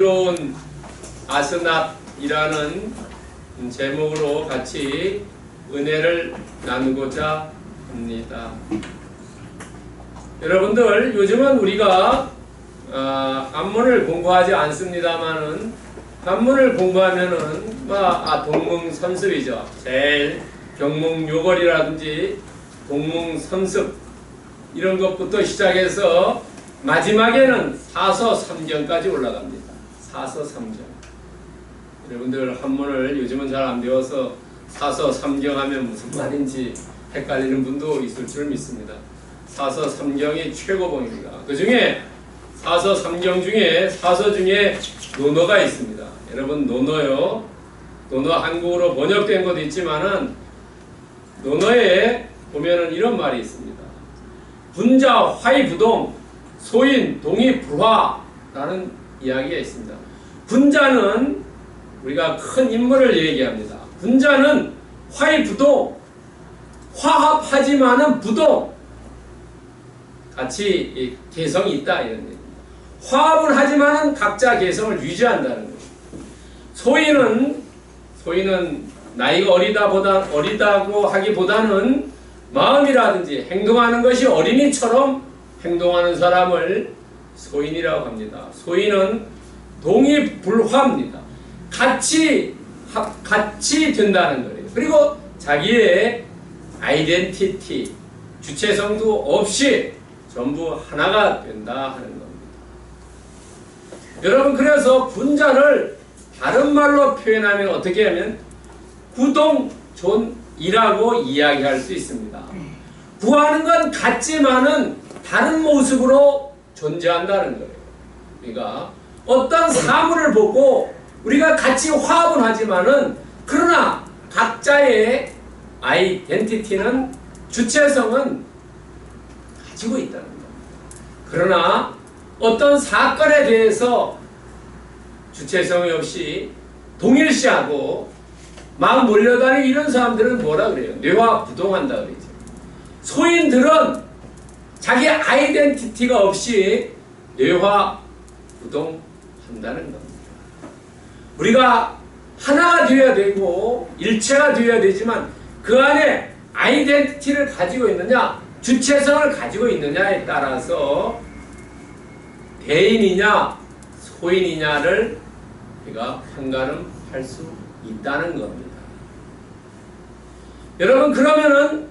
새로운 아스낫이라는 제목으로 같이 은혜를 나누고자 합니다. 여러분들, 요즘은 우리가 한문을 공부하지 않습니다만은 한문을 공부하면은 동문선습이죠. 제일 경문요걸이라든지 동문선습 이런 것부터 시작해서 마지막에는 사서삼경까지 올라갑니다. 사서삼경. 여러분들 한문을 요즘은 잘 안 배워서 사서삼경 하면 무슨 말인지 헷갈리는 분도 있을 줄 믿습니다. 사서삼경이 최고봉입니다. 그 중에 사서삼경 중에 사서 중에 논어가 있습니다. 여러분, 논어요. 논어 한국어로 번역된 것도 있지만은 논어에 보면은 이런 말이 있습니다. 분자 화이부동 소인 동의불화라는 이야기가 있습니다. 분자는 우리가 큰 인물을 얘기합니다. 분자는 화이부동, 화합하지만은 부동, 같이 개성이 있다 이런 얘기입니다. 화합은 하지만은 각자 개성을 유지한다는 거예요. 소인은 나이가 어리다고 하기보다는 마음이라든지 행동하는 것이 어린이처럼 행동하는 사람을 소인이라고 합니다. 소인은 동의불화입니다. 같이 된다는 거예요. 그리고 자기의 아이덴티티, 주체성도 없이 전부 하나가 된다 하는 겁니다. 여러분, 그래서 분자를 다른 말로 표현하면 어떻게 하면 구동존이라고 이야기할 수 있습니다. 구하는 건 같지만은 다른 모습으로 존재한다는 거예요. 그러니까 어떤 사물을 보고 우리가 같이 화합은 하지만은 그러나 각자의 아이덴티티는, 주체성은 가지고 있다는 겁니다. 그러나 어떤 사건에 대해서 주체성이 없이 동일시하고 막 몰려다니는 이런 사람들은 뭐라 그래요? 뇌화부동한다 그러죠. 소인들은 자기 아이덴티티가 없이 뇌화부동한다는 겁니다. 우리가 하나가 되어야 되고 일체가 되어야 되지만 그 안에 아이덴티티를 가지고 있느냐, 주체성을 가지고 있느냐에 따라서 대인이냐 소인이냐를 우리가 판가름할 수 있다는 겁니다. 여러분, 그러면은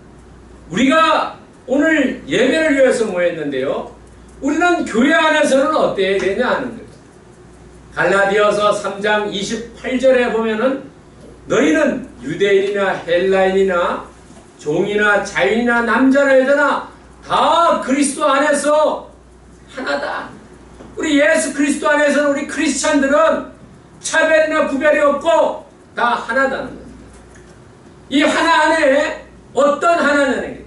우리가 오늘 예배를 위해서 모였는데요, 우리는 교회 안에서는 어때야 되냐 하는 거예요. 갈라디아서 3장 28절에 보면은 너희는 유대인이나 헬라인이나 종이나 자유인이나 남자나 여자나 다 그리스도 안에서 하나다. 우리 예수 그리스도 안에서는 우리 크리스찬들은 차별이나 구별이 없고 다 하나다는 겁니다. 이 하나 안에 어떤 하나냐는,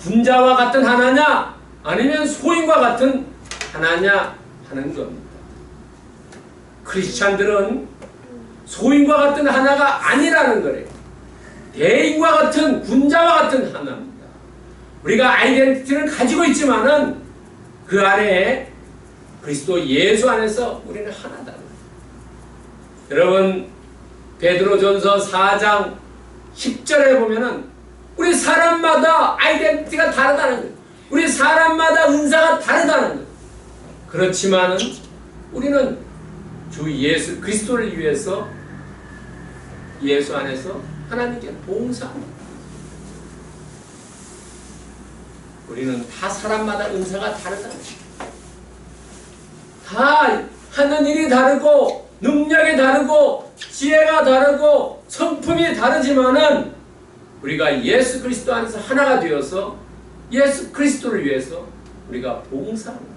분자와 같은 하나냐 아니면 소인과 같은 하나냐 하는 겁니다. 크리스찬들은 소인과 같은 하나가 아니라는 거래요. 대인과 같은, 분자와 같은 하나입니다. 우리가 아이덴티티를 가지고 있지만은 그 안에 그리스도 예수 안에서 우리는 하나다. 여러분, 베드로전서 4장 10절에 보면은 우리 사람마다 아이덴티티가 다르다는 거예요. 우리 사람마다 은사가 다르다는 거예요. 그렇지만은 우리는 주 예수 그리스도를 위해서 예수 안에서 하나님께 봉사합니다. 우리는 다 사람마다 은사가 다르다는 거예요. 다 하는 일이 다르고 능력이 다르고 지혜가 다르고 성품이 다르지만은 우리가 예수 그리스도 안에서 하나가 되어서 예수 그리스도를 위해서 우리가 봉사합니다.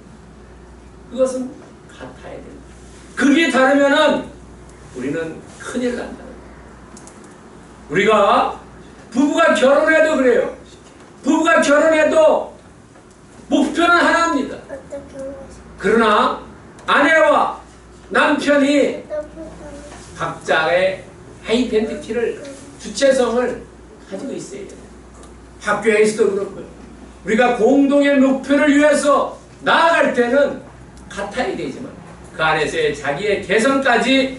그것은 같아야 됩니다. 그게 다르면은 우리는 큰일 난다. 우리가 부부가 결혼해도 그래요. 부부가 결혼해도 목표는 하나입니다. 그러나 아내와 남편이 각자의 아이덴티티를, 주체성을 가지고 있어야 돼요. 학교에서도 그렇고요. 우리가 공동의 목표를 위해서 나아갈 때는 같아야 되지만 그 안에서의 자기의 개성까지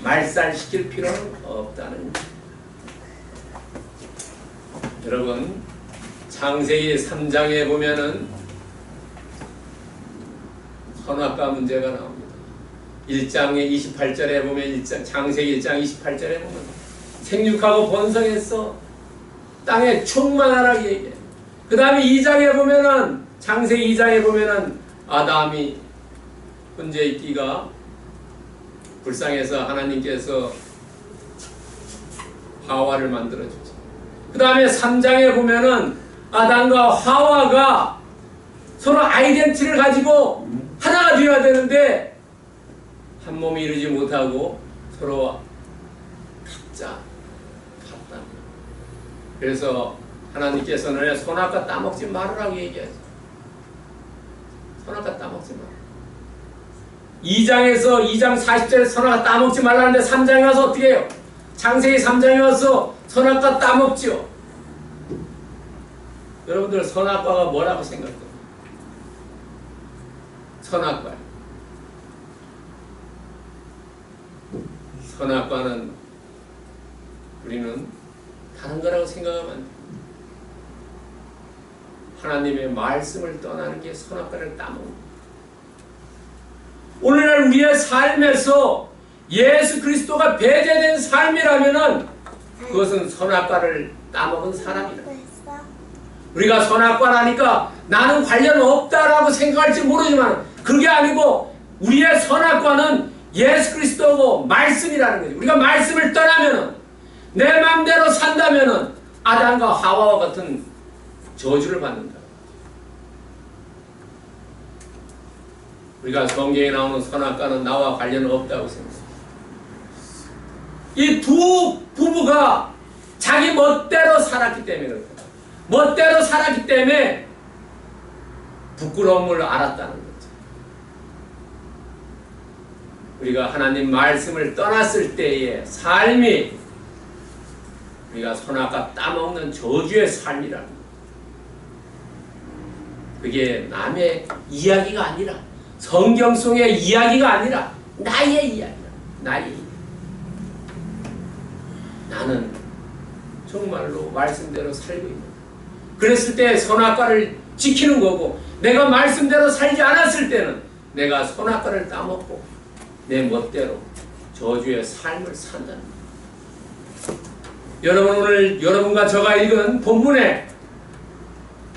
말살시킬 필요는 없다는 거예요. 여러분, 창세기 3장에 보면은 선악과 문제가 나옵니다. 1장의 28절에 보면 창세기 1장 28절에 보면 생육하고 번성해서 땅에 충만하라고 얘기해요. 그 다음에 2장에 보면은 창세기 2장에 보면은 아담이 혼자 있기가 불쌍해서 하나님께서 하와를 만들어주죠. 그 다음에 3장에 보면은 아담과 하와가 서로 아이덴티티를 가지고 하나가 되어야 되는데 한 몸이 이루지 못하고 서로 각자 같다. 그래서 하나님께서는 선악과 따먹지 말으라고 얘기하죠. 선악과 따먹지 마라. 2장에서 2장 40절에 선악과 따먹지 말라는데 3장에 와서 어떻게 해요? 창세기 3장에 와서 선악과 따먹죠. 여러분들 선악과가 뭐라고 생각해요? 선악과. 선악과는 우리는 다른 거라고 생각하면 안 돼요. 하나님의 말씀을 떠나는 게 선악과를 따먹는. 오늘날 우리의 삶에서 예수 그리스도가 배제된 삶이라면은 그것은 선악과를 따먹은 사람이다. 우리가 선악과라니까 나는 관련 없다라고 생각할지 모르지만 그게 아니고 우리의 선악과는 예수 그리스도고 말씀이라는 거죠. 우리가 말씀을 떠나면은 내 마음대로 산다면은 아담과 하와와 같은 저주를 받는다. 우리가 성경에 나오는 선악과는 나와 관련 없다고 생각합니다. 이 두 부부가 자기 멋대로 살았기 때문에 그렇다. 멋대로 살았기 때문에 부끄러움을 알았다는 거죠. 우리가 하나님 말씀을 떠났을 때의 삶이 우리가 선악과 따먹는 저주의 삶이라는 거예요. 그게 남의 이야기가 아니라 성경 속의 이야기가 아니라 나의 이야기다. 나의 이야기. 나는 정말로 말씀대로 살고 있는 거예요. 그랬을 때 선악과를 지키는 거고 내가 말씀대로 살지 않았을 때는 내가 선악과를 따먹고 내 멋대로 저주의 삶을 산다는 거예요. 여러분 오늘 여러분과 저가 읽은 본문에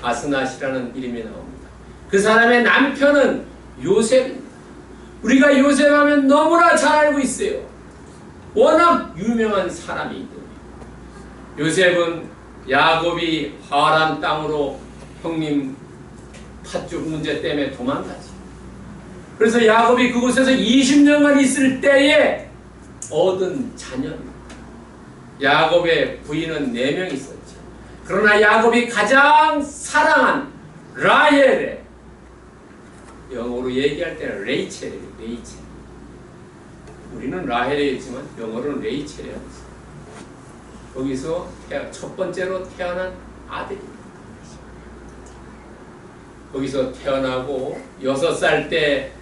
아스낫이라는 이름이 나옵니다. 그 사람의 남편은 요셉입니다. 우리가 요셉 하면 너무나 잘 알고 있어요. 워낙 유명한 사람이기 때문에. 요셉은 야곱이 하란 땅으로 형님 팥죽 문제 때문에 도망가지. 그래서 야곱이 그곳에서 20년간 있을 때에 얻은 자녀입니다. 야곱의 부인은 4명 있었죠. 그러나 야곱이 가장 사랑한 라헬의 영어로 얘기할 때는 레이첼이에요. 레이첼. 우리는 라헬이었지만 영어로는 레이첼이었어요. 거기서 첫 번째로 태어난 아들입니다. 거기서 태어나고 6살 때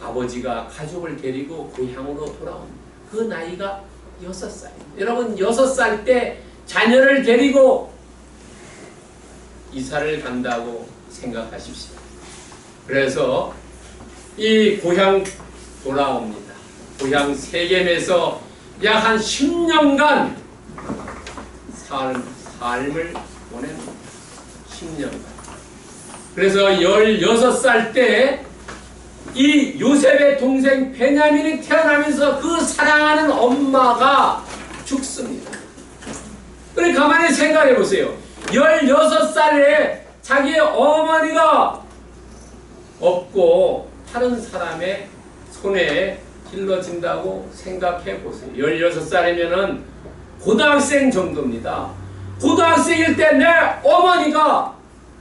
아버지가 가족을 데리고 고향으로 돌아옵니다. 그 나이가 6살이에요. 여러분 6살 때 자녀를 데리고 이사를 간다고 생각하십시오. 그래서 이 고향 돌아옵니다. 고향 세겜에서 약 한 10년간 삶을 보냅니다. 10년간. 그래서 16살 때 이 요셉의 동생 베냐민이 태어나면서 그 사랑하는 엄마가 죽습니다. 그래 가만히 생각해 보세요. 16살에 자기의 어머니가 없고 다른 사람의 손에 길러진다고 생각해 보세요. 16살이면은 고등학생 정도입니다. 고등학생일 때 내 어머니가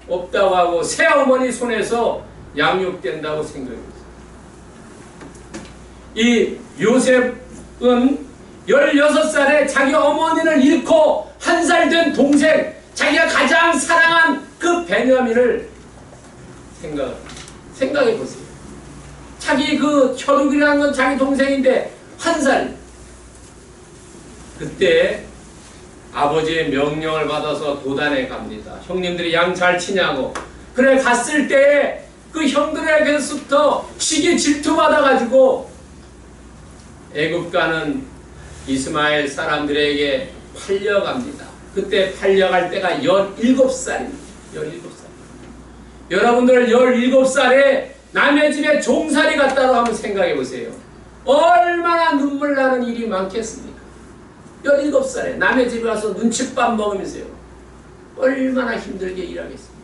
없다고 하고 새어머니 손에서 양육된다고 생각해 보세요. 이 요셉은 16살에 자기 어머니를 잃고 1살 된 동생, 자기가 가장 사랑한 그 베냐민을 생각해 보세요. 자기 그 혈육이라는 건 자기 동생인데 1살. 그때 아버지의 명령을 받아서 도단에 갑니다. 형님들이 양 잘 치냐고. 그래 갔을 때 그 형들에게서부터 시기 질투받아가지고 애굽 가는 이스마엘 사람들에게 팔려갑니다. 그때 팔려갈 때가 17살입니다. 17살. 여러분들 17살에 남의 집에 종살이 갔다고 한번 생각해 보세요. 얼마나 눈물 나는 일이 많겠습니까? 17살에 남의 집에 가서 눈칫밥 먹으면서요. 얼마나 힘들게 일하겠습니까?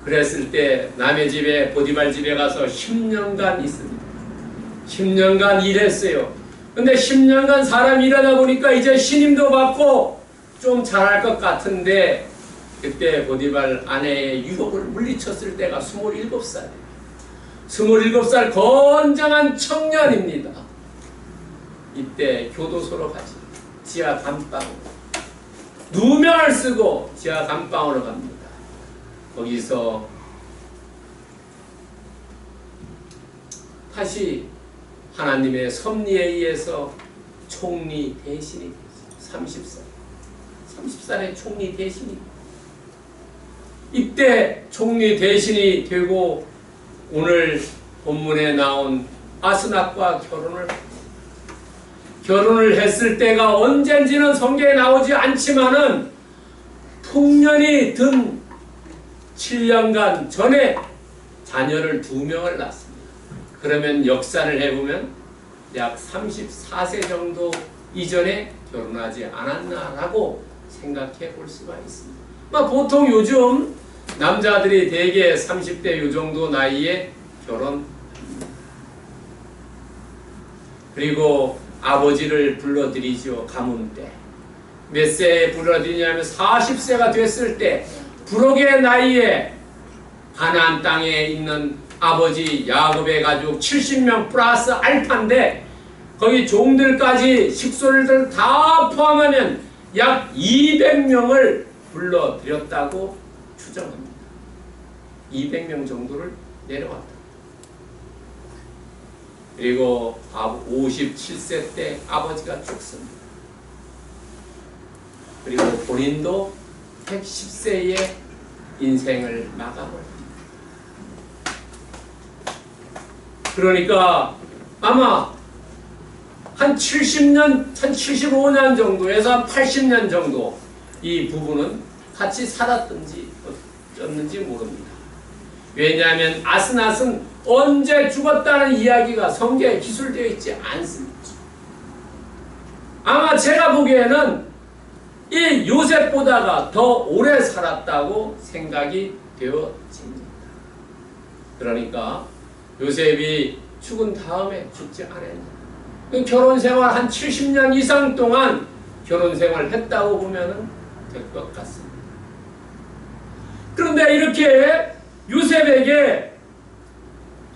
그랬을 때 남의 집에 보디발 집에 가서 10년간 있습니다. 10년간 일했어요. 근데 10년간 사람이 일하다 보니까 이제 신임도 받고 좀 잘할 것 같은데 그때 보디발 아내의 유혹을 물리쳤을 때가 27살이에요. 27살 건장한 청년입니다. 이때 교도소로 가지. 지하 감방으로. 누명을 쓰고 지하 감방으로 갑니다. 거기서 다시 하나님의 섭리에 의해서 총리 대신이 됐어요. 30살에 총리 대신이. 이때 총리 대신이 되고 오늘 본문에 나온 아스낫과 결혼을 했을 때가 언젠지는 성경에 나오지 않지만은 풍년이 든 7년간 전에 자녀를 2명을 낳습니다. 그러면 역산을 해보면 약 34세 정도 이전에 결혼하지 않았나라고 생각해 볼 수가 있습니다. 보통 요즘 남자들이 대개 30대 요 정도 나이에 결혼합니다. 그리고 아버지를 불러드리죠. 가문 때. 몇 세에 불러드리냐면 40세가 됐을 때 부록의 나이에 가나안 땅에 있는 아버지 야곱의 가족 70명 플러스 알파인데 거기 종들까지 식솔들 다 포함하면 약 200명을 불러들였다고 추정합니다. 200명 정도를 내려왔다. 그리고 57세 때 아버지가 죽습니다. 그리고 본인도 110세에 인생을 마감합니다. 그러니까 아마 한 70년, 한 75년 정도에서 한 80년 정도 이 부부는 같이 살았든지 어쩌는지 모릅니다. 왜냐하면 아스낫은 언제 죽었다는 이야기가 성경에 기술되어 있지 않습니다. 아마 제가 보기에는 이 요셉보다가 더 오래 살았다고 생각이 되어집니다. 그러니까 요셉이 죽은 다음에 죽지 않았냐. 결혼생활 한 70년 이상 동안 결혼생활을 했다고 보면 될 것 같습니다. 그런데 이렇게 요셉에게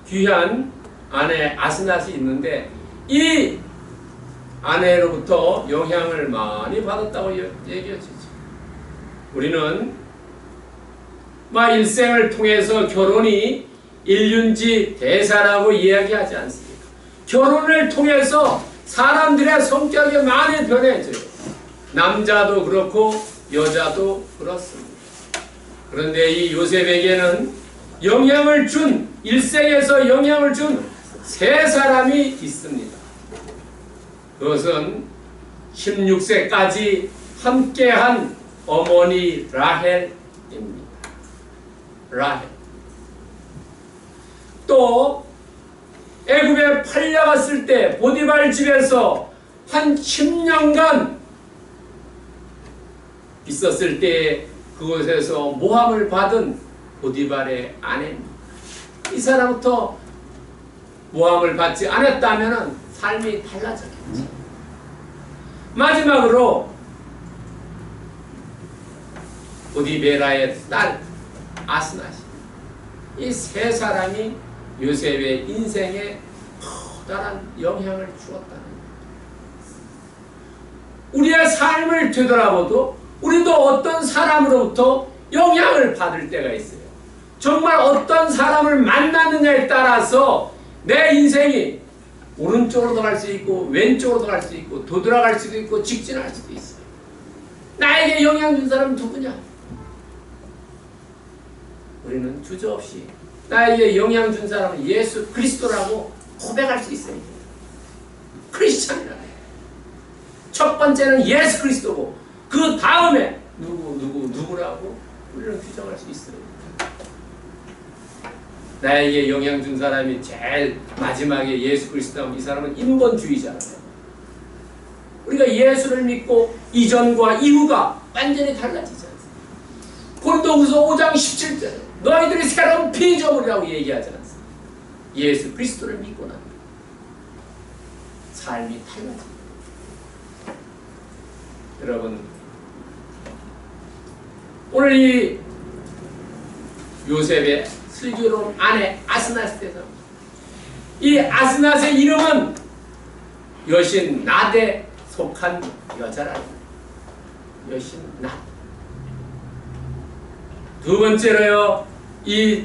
귀한 아내 아스낫이 있는데 이 아내로부터 영향을 많이 받았다고 얘기하시죠. 우리는 일생을 통해서 결혼이 일륜지 대사라고 이야기하지 않습니까? 결혼을 통해서 사람들의 성격이 많이 변해져요. 남자도 그렇고 여자도 그렇습니다. 그런데 이 요셉에게는 일생에서 영향을 준 세 사람이 있습니다. 그것은 16세까지 함께한 어머니 라헬입니다. 라헬. 또 애굽에 팔려갔을 때 보디발 집에서 한 10년간 있었을 때 그곳에서 모함을 받은 보디발의 아내입니다. 이 사람부터 모함을 받지 않았다면 삶이 달라졌겠지. 마지막으로 보디베라의 딸 아스낫이. 이 세 사람이 요셉의 인생에 커다란 영향을 주었다는 거예요. 우리의 삶을 되돌아봐도 우리도 어떤 사람으로부터 영향을 받을 때가 있어요. 정말 어떤 사람을 만났느냐에 따라서 내 인생이 오른쪽으로도 갈 수 있고 왼쪽으로도 갈 수 있고 도드라갈 수도 있고 직진할 수도 있어요. 나에게 영향 준 사람은 누구냐? 우리는 주저없이 나에게 영향 준 사람은 예수 그리스도라고 고백할 수 있어요. 크리스찬이라. 첫 번째는 예수 그리스도고 그 다음에 누구라고 우리는 규정할 수 있어요. 나에게 영향 준 사람이 제일 마지막에 예수 그리스도라면 이 사람은 인본주의자라요. 우리가 예수를 믿고 이전과 이후가 완전히 달라지지 않습니까? 고린도후서 5장 17절 너희들이 새로운 피조물이라고 얘기하지 않습니까? 예수 그리스도를 믿고 나면 삶이 달라집니다. 여러분, 오늘 이 요셉의 슬기로운 아내 아스나스에서 이 아스나스의 이름은 여신 낫에 속한 여자라는 여신 낫. 두 번째로요, 이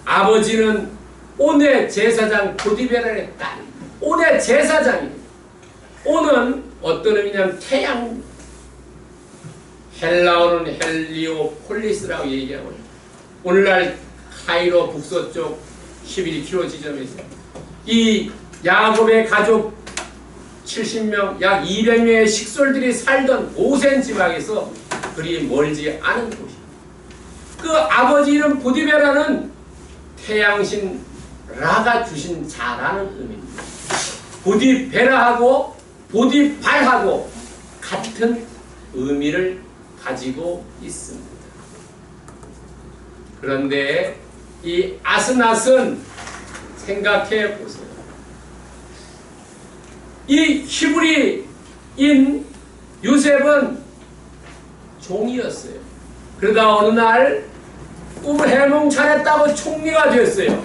아버지는 온의 제사장 보디베라의 딸. 온의 제사장입니다. 온은 어떤 의미냐면 태양. 헬라어는 헬리오폴리스라고 얘기하고 오늘날 카이로 북서쪽 11km 지점에서 이 야곱의 가족 70명, 약 200명의 식솔들이 살던 고센 지방에서 그리 멀지 않은 곳입니다. 그 아버지 이름 보디베라는 태양신 라가 주신 자라는 의미입니다. 보디베라하고 보디발하고 같은 의미를 가지고 있습니다. 그런데 이 아스낫은 생각해 보세요. 이 히브리인 요셉은 종이었어요. 그러다 어느 날 꿈을 해몽 잘했다고 총리가 됐어요.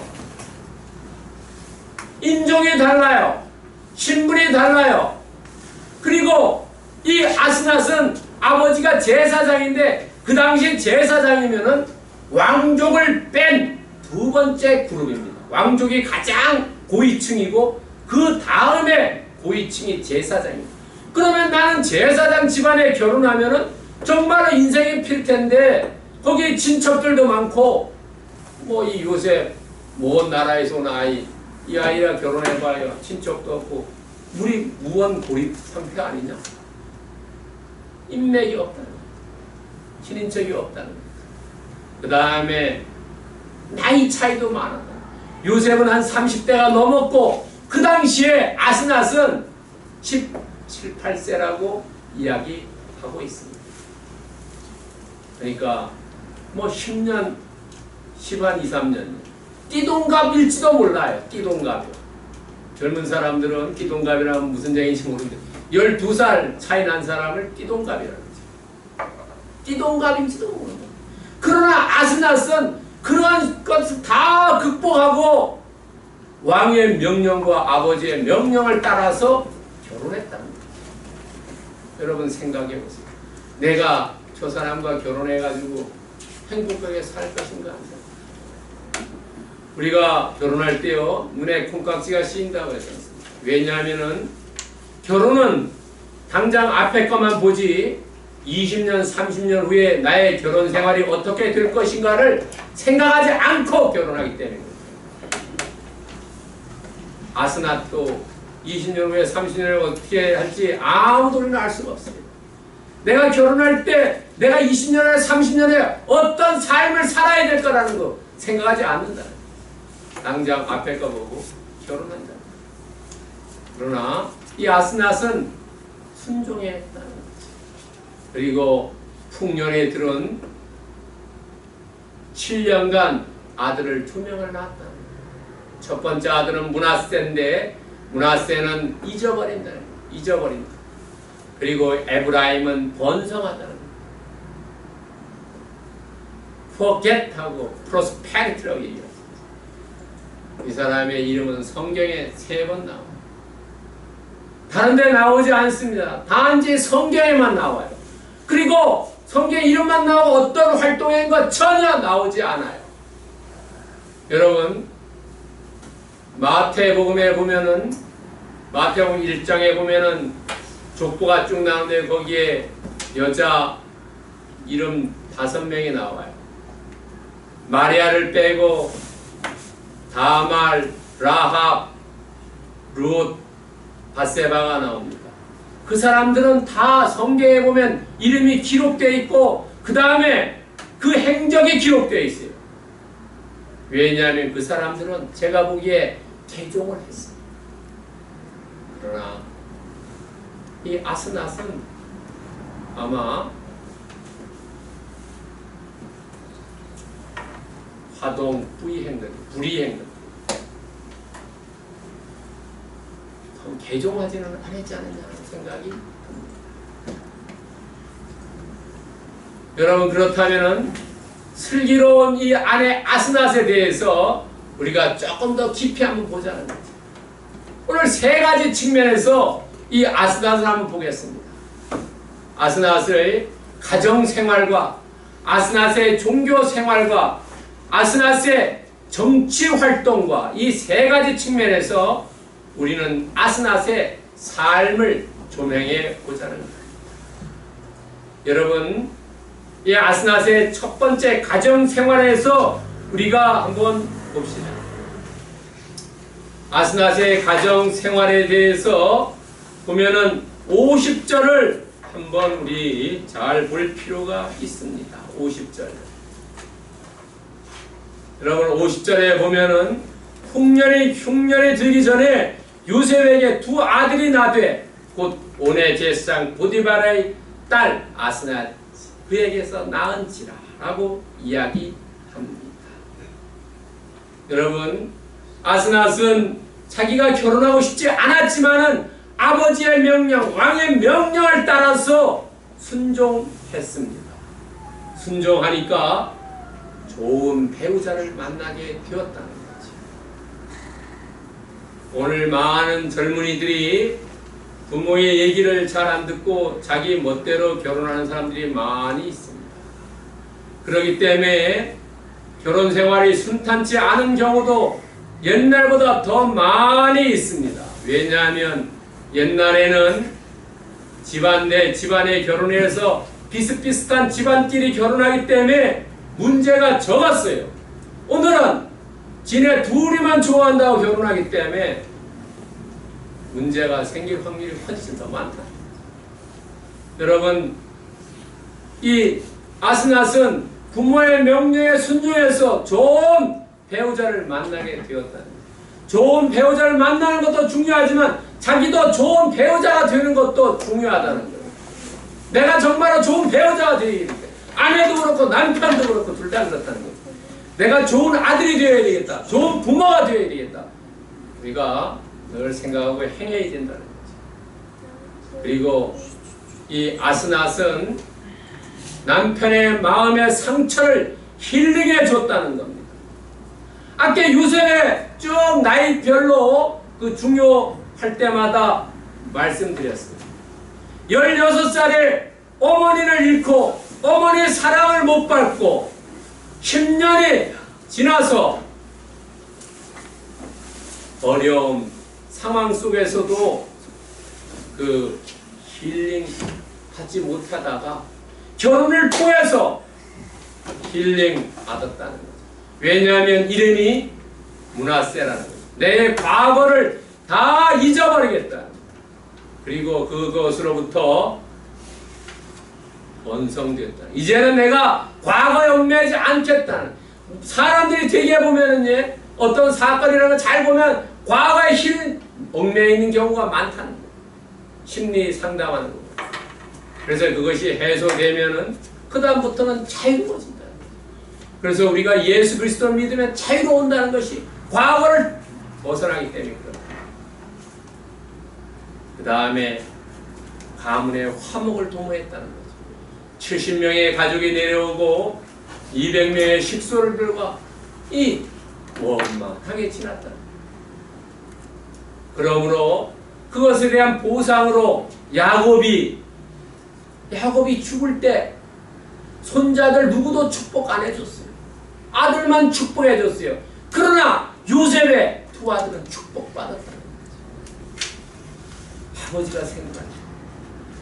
인종이 달라요. 신분이 달라요. 그리고 이 아스낫은 아버지가 제사장인데 그 당시 제사장이면은 왕족을 뺀 두 번째 그룹입니다. 왕족이 가장 고위층이고 그 다음에 고위층이 제사장입니다. 그러면 나는 제사장 집안에 결혼하면은 정말 인생이 필 텐데 거기 친척들도 많고 뭐 이 요새 먼 나라에서 온 아이 이 아이랑 결혼해봐요. 친척도 없고 우리 무한 고립 상태 아니냐? 인맥이 없다는 거예요. 친인척이 없다는 거예요. 그 다음에 나이 차이도 많아. 요셉은 한 30대가 넘었고 그 당시에 아스낫은 17, 18세라고 이야기하고 있습니다. 그러니까 뭐 10년, 10한 2, 3년 띠동갑일지도 몰라요. 띠동갑이요. 젊은 사람들은 띠동갑이라면 무슨 얘기인지 모르는데 12살 차이 난 사람을 띠동갑이라고 하죠. 띠동갑인지도 모른다. 그러나 아스낫은 그런 것을 다 극복하고 왕의 명령과 아버지의 명령을 따라서 결혼했다는 거예요. 여러분 생각해 보세요. 내가 저 사람과 결혼해가지고 행복하게 살 것인가? 우리가 결혼할 때요 눈에 콩깍지가 씌인다고 했지 않습니까? 왜냐하면은 결혼은 당장 앞에 것만 보지 20년, 30년 후에 나의 결혼 생활이 어떻게 될 것인가를 생각하지 않고 결혼하기 때문에 아스낫도 20년 후에 30년을 어떻게 할지 아무도 우리는 알 수가 없어요. 내가 결혼할 때 내가 20년에 30년에 어떤 삶을 살아야 될 거라는 거 생각하지 않는다. 당장 앞에 거 보고 결혼한다. 그러나 이 아스낫은 순종했다는 거지. 그리고 풍년에 들은 7년간 아들을 2명을 낳았다는 거예요. 첫 번째 아들은 므낫세인데 므낫세는 잊어버린다. 잊어버린다. 그리고 에브라임은 번성하다는 거예요. forget하고 prosperity라고 얘기합니다. 이 사람의 이름은 성경에 3번 나와요. 다른 데 나오지 않습니다. 단지 성경에만 나와요. 그리고 성경 이름만 나오고 어떤 활동인 것 전혀 나오지 않아요. 여러분, 마태복음에 보면은, 마태복음 1장에 보면은 족보가 쭉 나오는데 거기에 여자 이름 5명이 나와요. 마리아를 빼고 다말, 라합, 룻, 바세바가 나옵니다. 그 사람들은 다 성경에 보면 이름이 기록되어 있고 그 다음에 그 행적이 기록되어 있어요. 왜냐하면 그 사람들은 제가 보기에 개종을 했어요. 그러나 이 아스낫은 아마 화동 부의행동, 불의행동 개종하지는 않았지 않느냐 하는 생각이 듭니다. 여러분, 그렇다면은 슬기로운 이 아내 아스낫에 대해서 우리가 조금 더 깊이 한번 보자는 거죠. 오늘 3가지 측면에서 이 아스낫을 한번 보겠습니다. 아스낫의 가정생활과 아스낫의 종교생활과 아스낫의 정치활동과 이 3가지 측면에서 우리는 아스낫의 삶을 조명해 보자는 거예요. 여러분, 이 아스낫의 첫 번째 가정생활에서 우리가 한번 봅시다. 아스낫의 가정생활에 대해서 보면은 50절을 한번 우리 잘 볼 필요가 있습니다. 50절. 여러분, 50절에 보면은 흉년이 들기 전에 요셉에게 2 아들이 나되 곧 온의 제사장 보디발의 딸 아스낫 그에게서 낳은지라 라고 이야기합니다. 여러분, 아스낫은 자기가 결혼하고 싶지 않았지만은 아버지의 명령, 왕의 명령을 따라서 순종했습니다. 순종하니까 좋은 배우자를 만나게 되었다는 거죠. 오늘 많은 젊은이들이 부모의 얘기를 잘 안 듣고 자기 멋대로 결혼하는 사람들이 많이 있습니다. 그렇기 때문에 결혼 생활이 순탄치 않은 경우도 옛날보다 더 많이 있습니다. 왜냐하면 옛날에는 집안 내 집안에 결혼해서 비슷비슷한 집안끼리 결혼하기 때문에 문제가 적었어요. 오늘은 지네 둘이만 좋아한다고 결혼하기 때문에 문제가 생길 확률이 훨씬 더 많다. 여러분, 이 아스낫은 부모의 명령에 순종해서 좋은 배우자를 만나게 되었다. 좋은 배우자를 만나는 것도 중요하지만 자기도 좋은 배우자가 되는 것도 중요하다는 거예요. 내가 정말로 좋은 배우자가 되어야 되겠다. 아내도 그렇고 남편도 그렇고 둘 다 그렇다는 거예요. 내가 좋은 아들이 되어야 되겠다. 좋은 부모가 되어야 되겠다. 우리가 늘 생각하고 행해야 된다는 거죠. 그리고 이 아스낫은 남편의 마음의 상처를 힐링해 줬다는 겁니다. 아까 요셉의 쭉 나이별로 그 중요할 때마다 말씀드렸습니다. 16살에 어머니를 잃고 어머니의 사랑을 못 받고 10년이 지나서 어려움 상황 속에서도 그 힐링 하지 못하다가 결혼을 통해서 힐링 받았다는 거죠. 왜냐하면 이름이 므낫세라는 거죠. 내 과거를 다 잊어버리겠다. 그리고 그것으로부터 원성됐다. 이제는 내가 과거에 얽매이지 않겠다는. 사람들이 되게 보면은 어떤 사건이라는 걸 잘 보면 과거에 얽매여 있는 경우가 많다는 거예요. 심리 상담하는 거. 그래서 그것이 해소되면은 그 다음부터는 자유로워진다. 그래서 우리가 예수 그리스도를 믿으면 자유로운다는 것이 과거를 벗어나기 때문에 그렇다. 그 다음에 가문의 화목을 도모했다는 거죠. 70명의 가족이 내려오고 200명의 식소들과 이 원만하게 지났다. 그러므로 그것에 대한 보상으로 야곱이 죽을 때 손자들 누구도 축복 안 해줬어요. 아들만 축복해 줬어요. 그러나 요셉의 두 아들은 축복받았다는 거죠. 아버지가 생각하죠.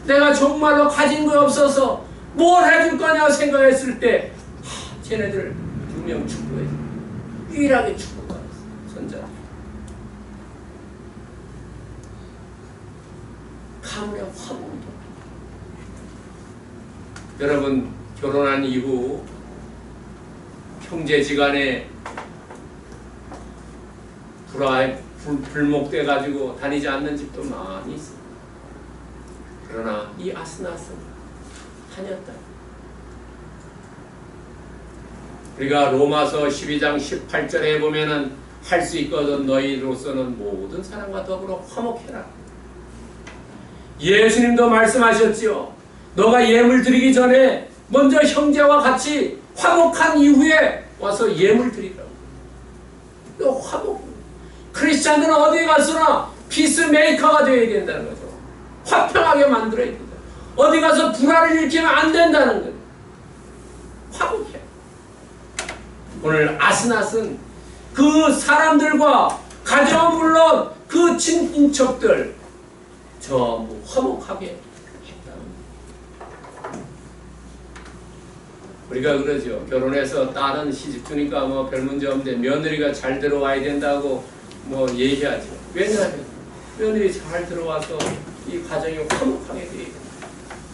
내가 정말로 가진 거 없어서 뭘 해줄 거냐 생각했을 때 쟤네들 두 명 축복해줘. 유일하게 축복받았어. 손자. 가문의 화분도. 여러분 결혼한 이후 형제지간에 불목돼 가지고 다니지 않는 집도 많이 있습니다. 그러나 이 아스낫은 다녔다. 우리가 로마서 12장 18절에 보면은 할 수 있거든 너희로서는 모든 사람과 더불어 화목해라. 예수님도 말씀하셨지요. 너가 예물 드리기 전에 먼저 형제와 같이 화목한 이후에 와서 예물 드리라고. 너 화목. 크리스찬들은 어디에 가서나 피스메이커가 되어야 된다는 거죠. 화평하게 만들어야 된다. 어디 가서 불화를 일으키면 안 된다는 거예요. 화목해. 오늘 아스낫은 그 사람들과 가정은 물론 그 친인척들 전부 화목하게 했다는 거예요. 우리가 그러죠. 결혼해서 딸은 시집 주니까 뭐 별 문제 없는데 며느리가 잘 들어와야 된다고 뭐 얘기하죠. 왜냐하면 며느리 잘 들어와서 이 가정이 화목하게 되어야 된다.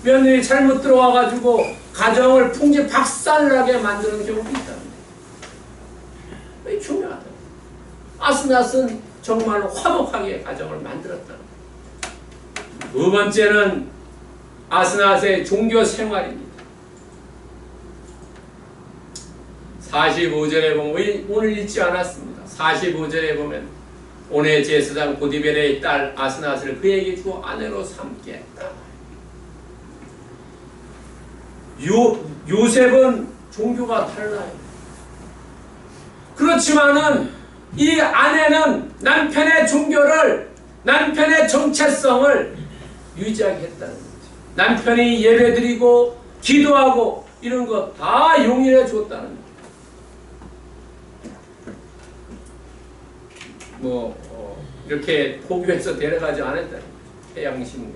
며느리 잘못 들어와가지고 가정을 풍지박산나게 만드는 경우도 있다. 이게 중요하다. 아스낫은 정말 화목하게 가정을 만들었다. 두 번째는 아스낫의 종교 생활입니다. 45절에 보면 오늘 읽지 않았습니다. 45절에 보면 온의 제사장 보디벨의 딸 아스낫을 그에게 주어 아내로 삼게 했다. 요셉은 종교가 달라요. 그렇지만은 이 아내는 남편의 종교를, 남편의 정체성을 유지하게 했다는 거죠. 남편이 예배드리고 기도하고 이런 거 다 용인해 줬다는 거죠. 이렇게 포기해서 데려가지 않았다. 태양신문.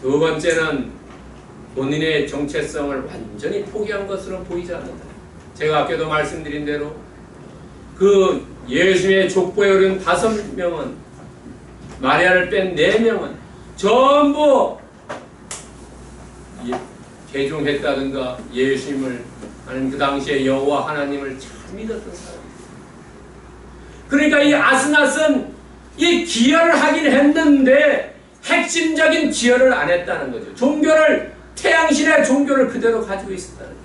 두 번째는 본인의 정체성을 완전히 포기한 것으로 보이지 않는다. 제가 아까도 말씀드린 대로 그 예수의 족보에 오른 5명은, 마리아를 뺀 4명은 전부 개종했다든가 예수님을, 아니면 그 당시에 여호와 하나님을 잘 믿었던 사람. 그러니까 이 아스낫은 이 기여를 하긴 했는데 핵심적인 기여를 안 했다는 거죠. 종교를, 태양신의 종교를 그대로 가지고 있었다는 거죠.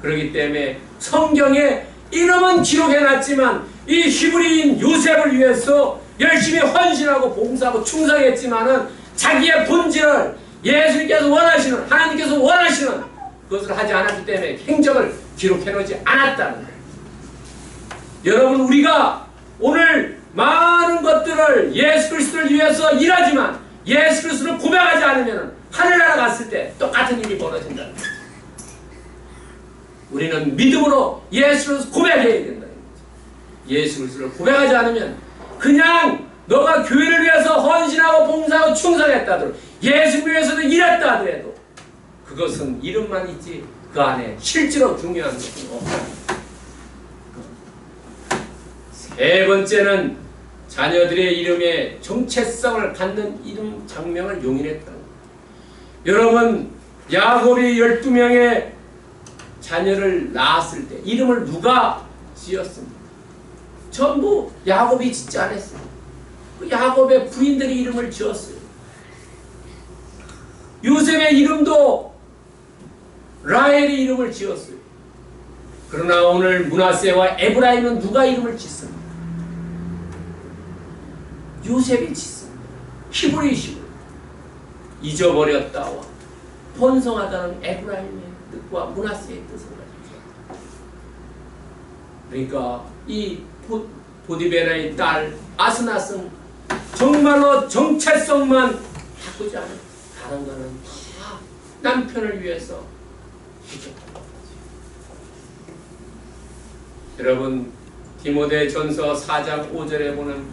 그렇기 때문에 성경에 이름은 기록해놨지만 이 히브리인 요셉을 위해서 열심히 헌신하고 봉사하고 충성했지만은 자기의 본질을 예수님께서 원하시는, 하나님께서 원하시는 그것을 하지 않았기 때문에 행적을 기록해놓지 않았다는 거예요. 여러분, 우리가 오늘 많은 것들을 예수 그리스도를 위해서 일하지만 예수 그리스도를 고백하지 않으면 하늘나라 갔을 때 똑같은 일이 벌어진다는 거예요. 우리는 믿음으로 예수 그리스도를 고백해야 된다는 거죠. 예수 그리스도를 고백하지 않으면 그냥 너가 교회를 위해서 헌신하고 봉사하고 충성했다더라도 예수를 위해서도 일했다 하더라도 그것은 이름만 있지 그 안에 실제로 중요한 것은 없다. 세 번째는 자녀들의 이름에 정체성을 갖는 이름 장명을 용인했다. 여러분, 야곱이 12명의 자녀를 낳았을 때 이름을 누가 지었습니까? 전부 야곱이 짓지 않았어요. 그 야곱의 부인들이 이름을 지었어요. 요셉의 이름도 라헬이 이름을 지었어요. 그러나 오늘 므낫세와 에브라임은 누가 이름을 짓습니까? 요셉이 짓습니다. 히브리 잊어버렸다와 번성하다는 에브라임의 뜻과 므낫세의 뜻을 가지고 그러니까 이 보디벨의 딸 아스낫은 정말로 정체성만 바꾸지 않은 다른 거는 다 남편을 위해서 해줬다는 거지. 여러분 디모데전서 4장 5절에 보면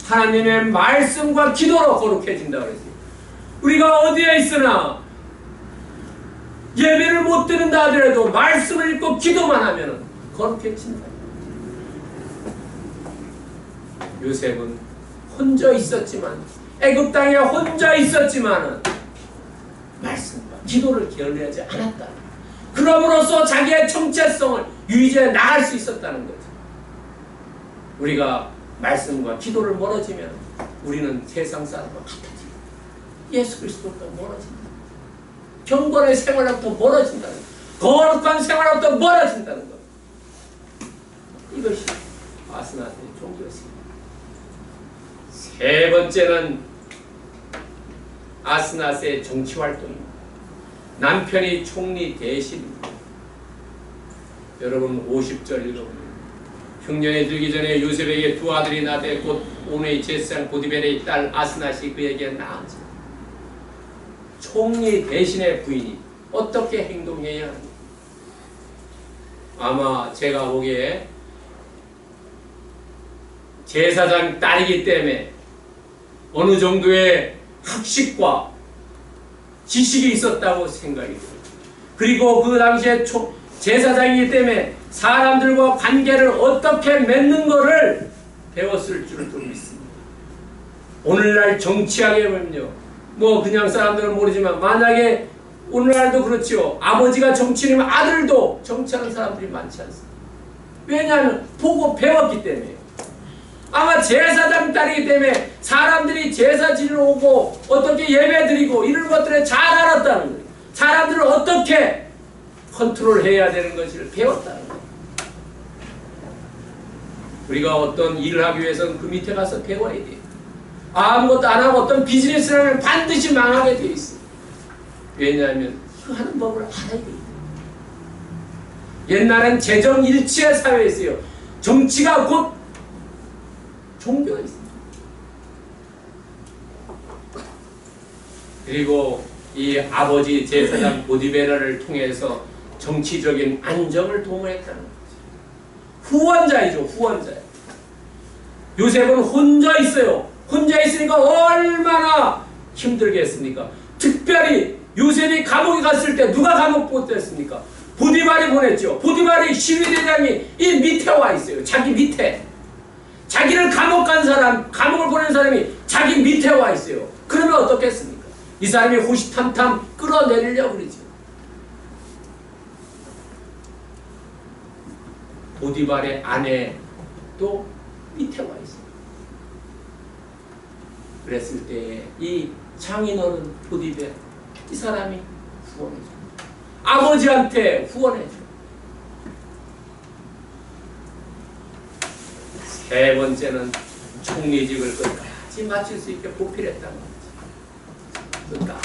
하나님의 말씀과 기도로 거룩해진다고 그랬어요. 우리가 어디에 있으나 예배를 못 드린다 하더라도 말씀을 읽고 기도만 하면 거룩해진다. 요셉은 혼자 있었지만, 애굽 땅에 혼자 있었지만 말씀과 기도를 게을리하지 않았다. 그럼으로써 자기의 정체성을 유지해 나갈 수 있었다는 거죠. 우리가 말씀과 기도를 멀어지면 우리는 세상 사람과 같아지고 예수 그리스도부터 멀어진다. 경건의 생활로부터 멀어진다는 것, 거룩한 생활로부터 멀어진다는 것. 이것이 아스나스의 종교였습니다. 세 번째는 아스나스의 정치활동입니다. 남편이 총리 대신입니다. 여러분 50절 읽어보면 흉년에 들기 전에 요셉에게 두 아들이 나되 곧 오네의 제사장 보디벨의 딸 아스낫이 그에게 낳았지. 총리 대신의 부인이 어떻게 행동해야 하는가? 아마 제가 보기에 제사장 딸이기 때문에 어느 정도의 학식과 지식이 있었다고 생각이 들어요. 그리고 그 당시에 제사장이기 때문에 사람들과 관계를 어떻게 맺는 것을 배웠을 줄도 믿습니다. 오늘날 정치하게 보면요, 뭐 그냥 사람들은 모르지만 만약에 오늘날도 그렇지요. 아버지가 정치인이면 아들도 정치하는 사람들이 많지 않습니다. 왜냐하면 보고 배웠기 때문에요. 아마 제사장 딸이기 때문에 사람들이 제사 지내러 오고 어떻게 예배 드리고 이런 것들을 잘 알았다는 거예요. 사람들을 어떻게 컨트롤해야 되는 것을 배웠다는 거예요. 우리가 어떤 일을 하기 위해서는 그 밑에 가서 배워야 돼요. 아무것도 안 하고 어떤 비즈니스를 하면 반드시 망하게 되어 있어요. 왜냐하면 그 하는 법을 알아야 돼요. 옛날엔 재정일치의 사회였어요. 정치가 곧 종교가 있습니다. 그리고 이 아버지 제사장 보디베라를 통해서 정치적인 안정을 도모했다는 거죠. 후원자이죠. 후원자. 요셉은 혼자 있어요. 혼자 있으니까 얼마나 힘들겠습니까? 특별히 요셉이 감옥에 갔을 때 누가 감옥 보냈습니까? 보디발이 보냈죠. 보디발이 시위대장이 이 밑에 와 있어요. 자기 밑에. 자기를 감옥 간 사람, 감옥을 보낸 사람이 자기 밑에 와 있어요. 그러면 어떻겠습니까? 이 사람이 호시탐탐 끌어내리려고 그러죠. 보디발의 아내도 밑에 와 있어요. 그랬을 때 이 장인어른 보디발, 이 사람이 후원해줘. 아버지한테 후원해줘. 세 번째는 총리직을 끝까지 마칠 수 있게 보필했다는 거죠.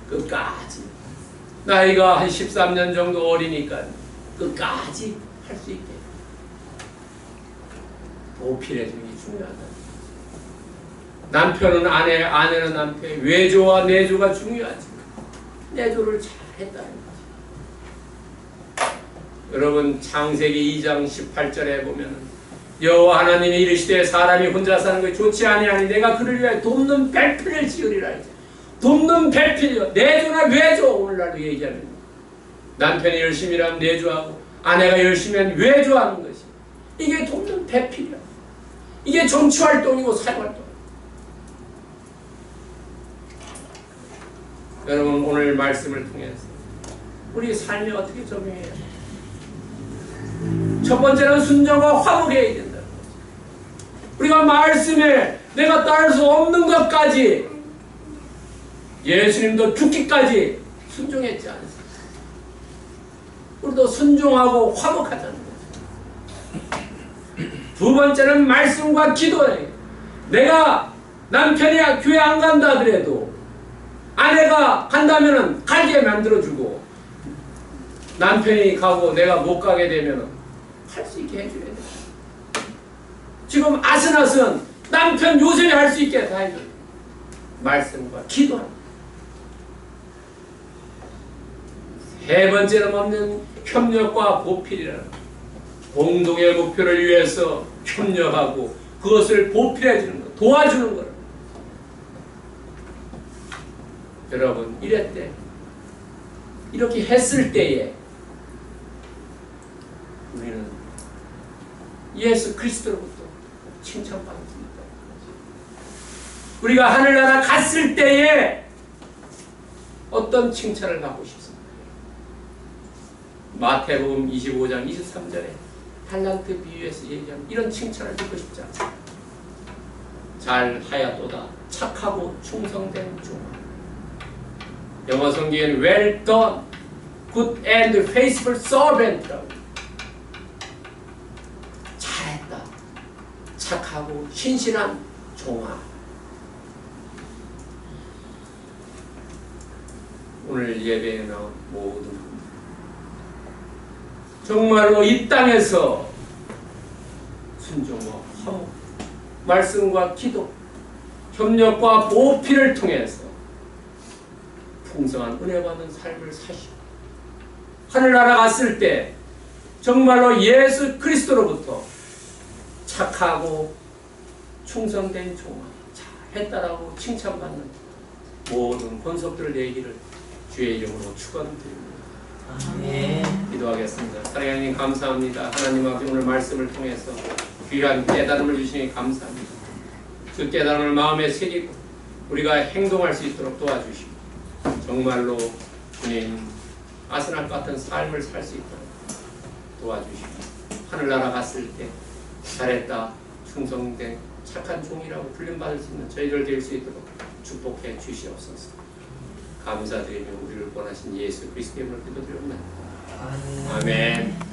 끝까지. 나이가 한 13년 정도 어리니까 끝까지 할 수 있게 보필해주는 게 중요하다. 남편은 아내, 아내는 남편, 외조와 내조가 중요하지. 내조를 잘 했다는 거지. 여러분 창세기 2장 18절에 보면 여호와 하나님이 이르시되 사람이 혼자 사는 것이 좋지 아니하니 내가 그를 위하여 돕는 배필을 지으리라 이제. 돕는 배필이요. 내조나 외조. 오늘날도 얘기하는 남편이 열심히 일하면 내조하고 아내가 열심히 하면 외조하는 것이 이게 돕는 배필이야. 이게 정치활동이고 사회활동. 여러분 오늘 말씀을 통해서 우리 삶에 어떻게 적용해야 돼? 첫 번째는 순종과 화목해야 된다. 우리가 말씀에 내가 따를 수 없는 것까지 예수님도 죽기까지 순종했지 않습니까? 우리도 순종하고 화목하자는 거죠. 두 번째는 말씀과 기도예요. 내가 남편이 교회 안 간다 하더라도 아내가 간다면 가게 만들어주고 남편이 가고 내가 못 가게 되면 할 수 있게 해줘야 돼. 지금 아스낫은 남편 요셉이 할 수 있게 다 해줘요. 말씀과 기도하는. 해번제는 없는 협력과 보필이라는 공동의 목표를 위해서 협력하고 그것을 보필해 주는 것, 도와주는 것. 여러분, 이랬대. 이렇게 했을 때에 우리는 예수 그리스도로부터 칭찬받습니다. 우리가 하늘나라 갔을 때에 어떤 칭찬을 받고 싶습니까? 마태복음 25장 23절에 달란트 비유에서 얘기하는 이런 칭찬을 듣고 싶지 않습니다. 잘 하였도다. 착하고 충성된 종아. 영어 성경에는 well done, good and faithful servant라고. 잘했다. 착하고 신실한 종아. 오늘 예배에 나온 모든 분 정말로 이 땅에서 순종과 화목, 말씀과 기도, 협력과 보필을 통해서 풍성한 은혜 받는 삶을 사시고 하늘나라 갔을 때 정말로 예수 그리스도로부터 착하고 충성된 종아, 잘했다라고 칭찬받는 모든 권속들을 내기를 주의 이름으로 축원드립니다. 아멘. 기도하겠습니다. 사랑하는 하나님 감사합니다. 하나님 아버지 오늘 말씀을 통해서 귀한 깨달음을 주시니 감사합니다. 그 깨달음을 마음에 새기고 우리가 행동할 수 있도록 도와주시고 정말로 주님 아스날 같은 삶을 살 수 있도록 도와주시고 하늘나라 갔을 때 잘했다, 충성된 착한 종이라고 불림받을 수 있는 저희들 될 수 있도록 축복해 주시옵소서. 감사드리며 우리를 원하신 예수 그리스도의 이름으로 기도드립니다. 아멘.